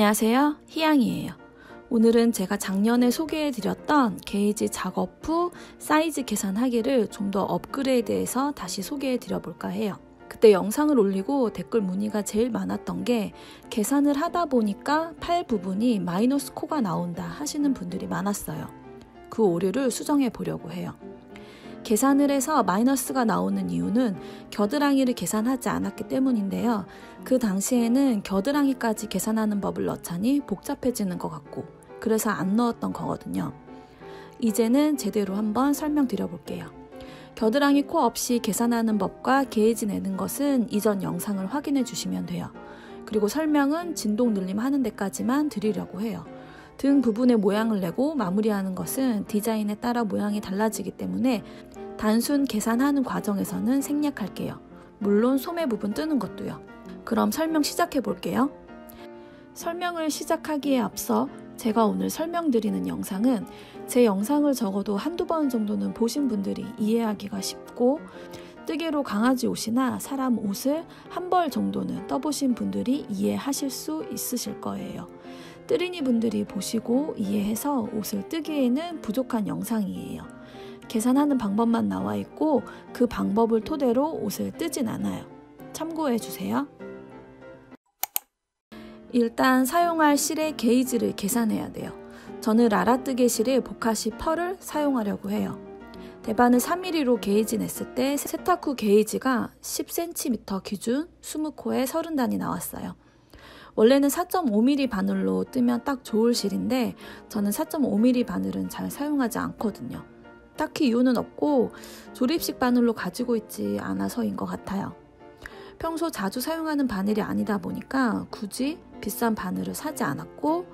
안녕하세요, 희양이에요. 오늘은 제가 작년에 소개해드렸던 게이지 작업 후 사이즈 계산하기를 좀 더 업그레이드해서 다시 소개해드려볼까 해요. 그때 영상을 올리고 댓글 문의가 제일 많았던 게 계산을 하다 보니까 팔 부분이 마이너스 코가 나온다 하시는 분들이 많았어요. 그 오류를 수정해 보려고 해요. 계산을 해서 마이너스가 나오는 이유는 겨드랑이를 계산하지 않았기 때문인데요. 그 당시에는 겨드랑이까지 계산하는 법을 넣자니 복잡해지는 것 같고 그래서 안 넣었던 거거든요. 이제는 제대로 한번 설명드려 볼게요. 겨드랑이 코 없이 계산하는 법과 게이지 내는 것은 이전 영상을 확인해 주시면 돼요. 그리고 설명은 진동 늘림 하는 데까지만 드리려고 해요. 등 부분의 모양을 내고 마무리하는 것은 디자인에 따라 모양이 달라지기 때문에 단순 계산하는 과정에서는 생략할게요. 물론 소매 부분 뜨는 것도요. 그럼 설명 시작해 볼게요. 설명을 시작하기에 앞서 제가 오늘 설명드리는 영상은 제 영상을 적어도 한두 번 정도는 보신 분들이 이해하기가 쉽고 뜨개로 강아지 옷이나 사람 옷을 한 벌 정도는 떠보신 분들이 이해하실 수 있으실 거예요. 뜨리니 분들이 보시고 이해해서 옷을 뜨기에는 부족한 영상이에요. 계산하는 방법만 나와 있고 그 방법을 토대로 옷을 뜨진 않아요. 참고해 주세요. 일단 사용할 실의 게이지를 계산해야 돼요. 저는 라라뜨개 실의 보카시 펄을 사용하려고 해요. 대바늘 3mm로 게이지 냈을 때 세탁 후 게이지가 10cm 기준 20코에 30단이 나왔어요. 원래는 4.5mm 바늘로 뜨면 딱 좋을 실인데 저는 4.5mm 바늘은 잘 사용하지 않거든요. 딱히 이유는 없고 조립식 바늘로 가지고 있지 않아서인 것 같아요. 평소 자주 사용하는 바늘이 아니다 보니까 굳이 비싼 바늘을 사지 않았고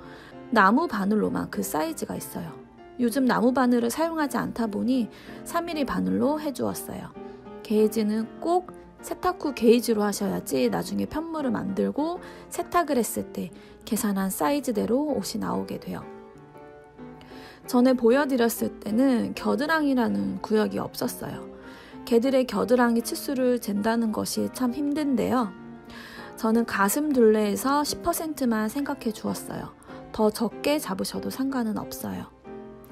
나무 바늘로만 그 사이즈가 있어요. 요즘 나무 바늘을 사용하지 않다 보니 3mm 바늘로 해주었어요. 게이지는 꼭 세탁 후 게이지로 하셔야지 나중에 편물을 만들고 세탁을 했을 때 계산한 사이즈대로 옷이 나오게 돼요. 전에 보여드렸을 때는 겨드랑이라는 구역이 없었어요. 개들의 겨드랑이 치수를 잰다는 것이 참 힘든데요. 저는 가슴 둘레에서 10%만 생각해 주었어요. 더 적게 잡으셔도 상관은 없어요.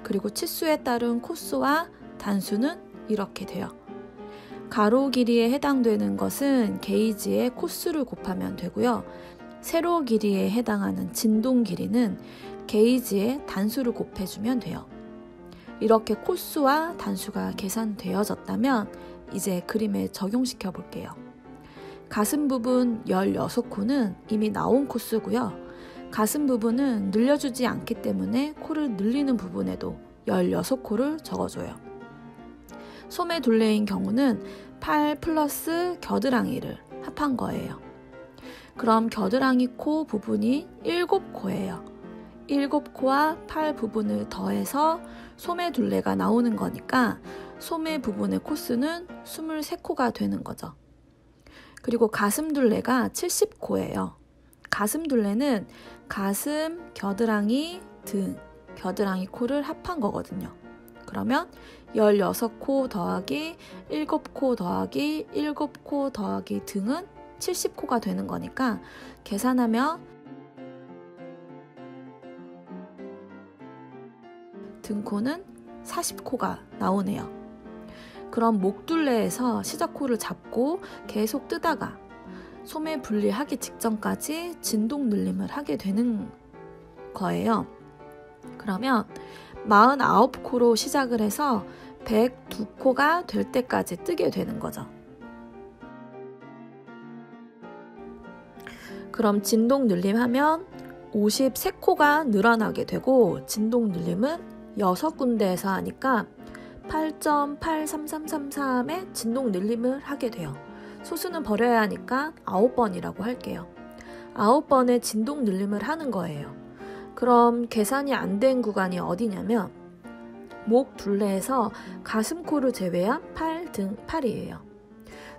그리고 치수에 따른 코수와 단수는 이렇게 돼요. 가로 길이에 해당되는 것은 게이지의 코수를 곱하면 되고요. 세로 길이에 해당하는 진동 길이는 게이지의 단수를 곱해주면 돼요. 이렇게 코수와 단수가 계산되어졌다면 이제 그림에 적용시켜 볼게요. 가슴 부분 16코는 이미 나온 코수고요. 가슴 부분은 늘려주지 않기 때문에 코를 늘리는 부분에도 16코를 적어줘요. 소매 둘레인 경우는 팔 플러스 겨드랑이를 합한 거예요. 그럼 겨드랑이 코 부분이 7코예요. 7코와 팔 부분을 더해서 소매 둘레가 나오는 거니까 소매 부분의 코수는 23코가 되는 거죠. 그리고 가슴 둘레가 70코예요. 가슴 둘레는 가슴, 겨드랑이, 등, 겨드랑이 코를 합한 거거든요. 그러면 16코 더하기 7코 더하기 7코 더하기 등은 70코가 되는 거니까 계산하면 등코는 40코가 나오네요. 그럼 목둘레에서 시작코를 잡고 계속 뜨다가 소매 분리하기 직전까지 진동 늘림을 하게 되는 거예요. 그러면 49코로 시작을 해서 102코가 될 때까지 뜨게 되는 거죠. 그럼 진동 늘림하면 53코가 늘어나게 되고 진동 늘림은 6군데에서 하니까 8.83333의 진동 늘림을 하게 돼요. 소수는 버려야 하니까 9번이라고 할게요. 9번의 진동 늘림을 하는 거예요. 그럼 계산이 안 된 구간이 어디냐면 목 둘레에서 가슴코를 제외한 팔, 등, 팔이에요.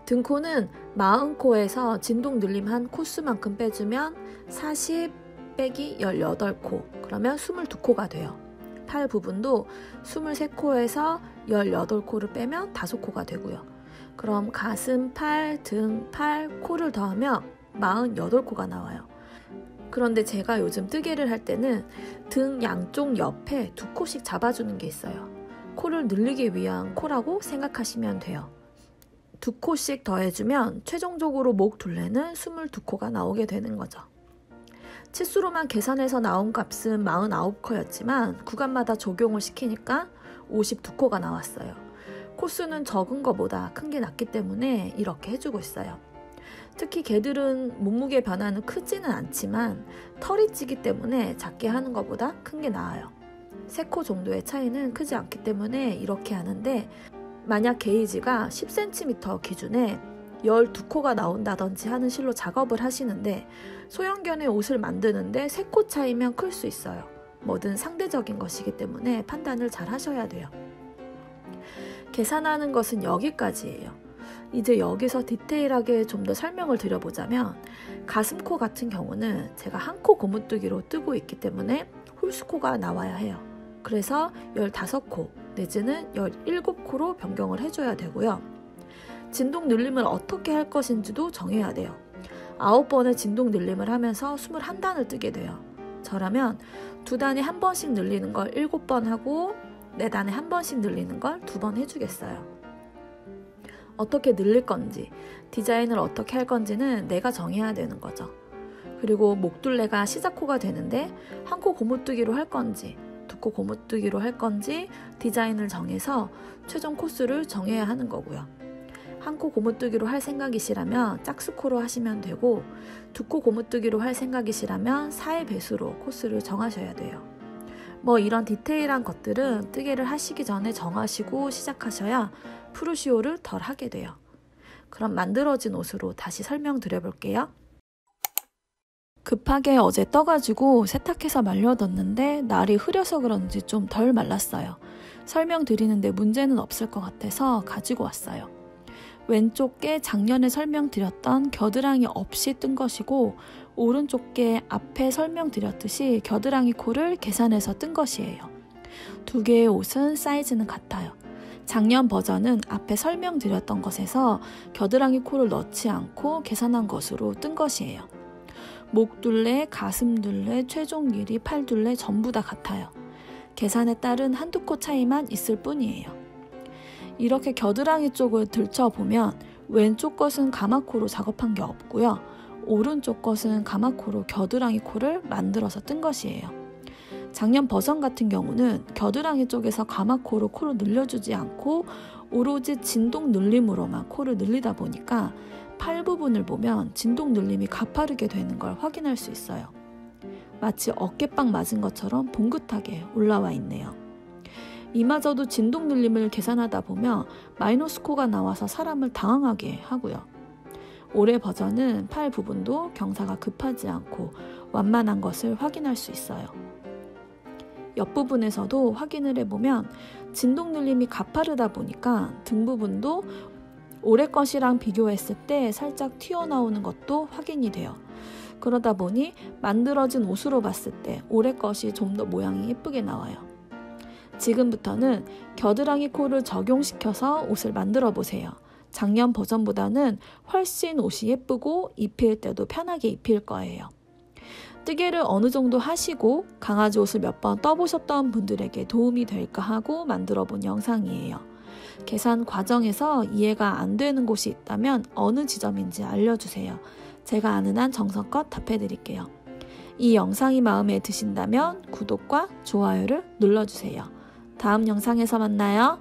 등코는 40코에서 진동 늘림한 코수만큼 빼주면 40 빼기 18코, 그러면 22코가 돼요. 팔 부분도 23코에서 18코를 빼면 5코가 되고요. 그럼 가슴, 팔, 등, 팔, 코를 더하면 48코가 나와요. 그런데 제가 요즘 뜨개를 할 때는 등 양쪽 옆에 2코씩 잡아주는 게 있어요. 코를 늘리기 위한 코라고 생각하시면 돼요. 2코씩 더해주면 최종적으로 목 둘레는 22코가 나오게 되는 거죠. 치수로만 계산해서 나온 값은 49코였지만 구간마다 적용을 시키니까 52코가 나왔어요. 코수는 적은 것보다 큰 게 낫기 때문에 이렇게 해주고 있어요. 특히 개들은 몸무게 변화는 크지는 않지만 털이 찌기 때문에 작게 하는 것보다 큰 게 나아요. 3코 정도의 차이는 크지 않기 때문에 이렇게 하는데, 만약 게이지가 10cm 기준에 12코가 나온다든지 하는 실로 작업을 하시는데 소형견의 옷을 만드는데 3코 차이면 클 수 있어요. 뭐든 상대적인 것이기 때문에 판단을 잘 하셔야 돼요. 계산하는 것은 여기까지예요. 이제 여기서 디테일하게 좀 더 설명을 드려보자면, 가슴코 같은 경우는 제가 한 코 고무뜨기로 뜨고 있기 때문에 홀수코가 나와야 해요. 그래서 15코 내지는 17코로 변경을 해줘야 되고요. 진동 늘림을 어떻게 할 것인지도 정해야 돼요. 9번의 진동 늘림을 하면서 21단을 뜨게 돼요. 저라면 2단에 한 번씩 늘리는 걸 7번 하고 4단에 한 번씩 늘리는 걸 2번 해주겠어요. 어떻게 늘릴 건지, 디자인을 어떻게 할 건지는 내가 정해야 되는 거죠. 그리고 목둘레가 시작코가 되는데 한 코 고무뜨기로 할 건지 2코 고무뜨기로 할 건지 디자인을 정해서 최종 코수를 정해야 하는 거고요. 한 코 고무뜨기로 할 생각이시라면 짝수코로 하시면 되고, 2코 고무뜨기로 할 생각이시라면 4의 배수로 코수를 정하셔야 돼요. 뭐 이런 디테일한 것들은 뜨개를 하시기 전에 정하시고 시작하셔야 프루시오를 덜 하게 돼요. 그럼 만들어진 옷으로 다시 설명드려볼게요. 급하게 어제 떠가지고 세탁해서 말려뒀는데 날이 흐려서 그런지 좀 덜 말랐어요. 설명드리는데 문제는 없을 것 같아서 가지고 왔어요. 왼쪽 게 작년에 설명드렸던 겨드랑이 없이 뜬 것이고, 오른쪽 게 앞에 설명드렸듯이 겨드랑이 코를 계산해서 뜬 것이에요. 두 개의 옷은 사이즈는 같아요. 작년 버전은 앞에 설명드렸던 것에서 겨드랑이 코를 넣지 않고 계산한 것으로 뜬 것이에요. 목 둘레, 가슴 둘레, 최종 길이, 팔 둘레 전부 다 같아요. 계산에 따른 한두 코 차이만 있을 뿐이에요. 이렇게 겨드랑이 쪽을 들춰보면 왼쪽 것은 가마코로 작업한 게 없고요. 오른쪽 것은 가마코로 겨드랑이 코를 만들어서 뜬 것이에요. 작년 버전 같은 경우는 겨드랑이 쪽에서 가마코로 코를 늘려주지 않고 오로지 진동 늘림으로만 코를 늘리다 보니까 팔 부분을 보면 진동 늘림이 가파르게 되는 걸 확인할 수 있어요. 마치 어깨빵 맞은 것처럼 봉긋하게 올라와 있네요. 이마저도 진동 늘림을 계산하다 보면 마이너스 코가 나와서 사람을 당황하게 하고요. 올해 버전은 팔 부분도 경사가 급하지 않고 완만한 것을 확인할 수 있어요. 옆부분에서도 확인을 해보면 진동 늘림이 가파르다 보니까 등 부분도 올해 것이랑 비교했을 때 살짝 튀어나오는 것도 확인이 돼요. 그러다 보니 만들어진 옷으로 봤을 때 올해 것이 좀 더 모양이 예쁘게 나와요. 지금부터는 겨드랑이 코를 적용시켜서 옷을 만들어 보세요. 작년 버전보다는 훨씬 옷이 예쁘고 입힐 때도 편하게 입힐 거예요. 뜨개를 어느 정도 하시고 강아지 옷을 몇 번 떠보셨던 분들에게 도움이 될까 하고 만들어 본 영상이에요. 계산 과정에서 이해가 안 되는 곳이 있다면 어느 지점인지 알려주세요. 제가 아는 한 정성껏 답해드릴게요. 이 영상이 마음에 드신다면 구독과 좋아요를 눌러주세요. 다음 영상에서 만나요.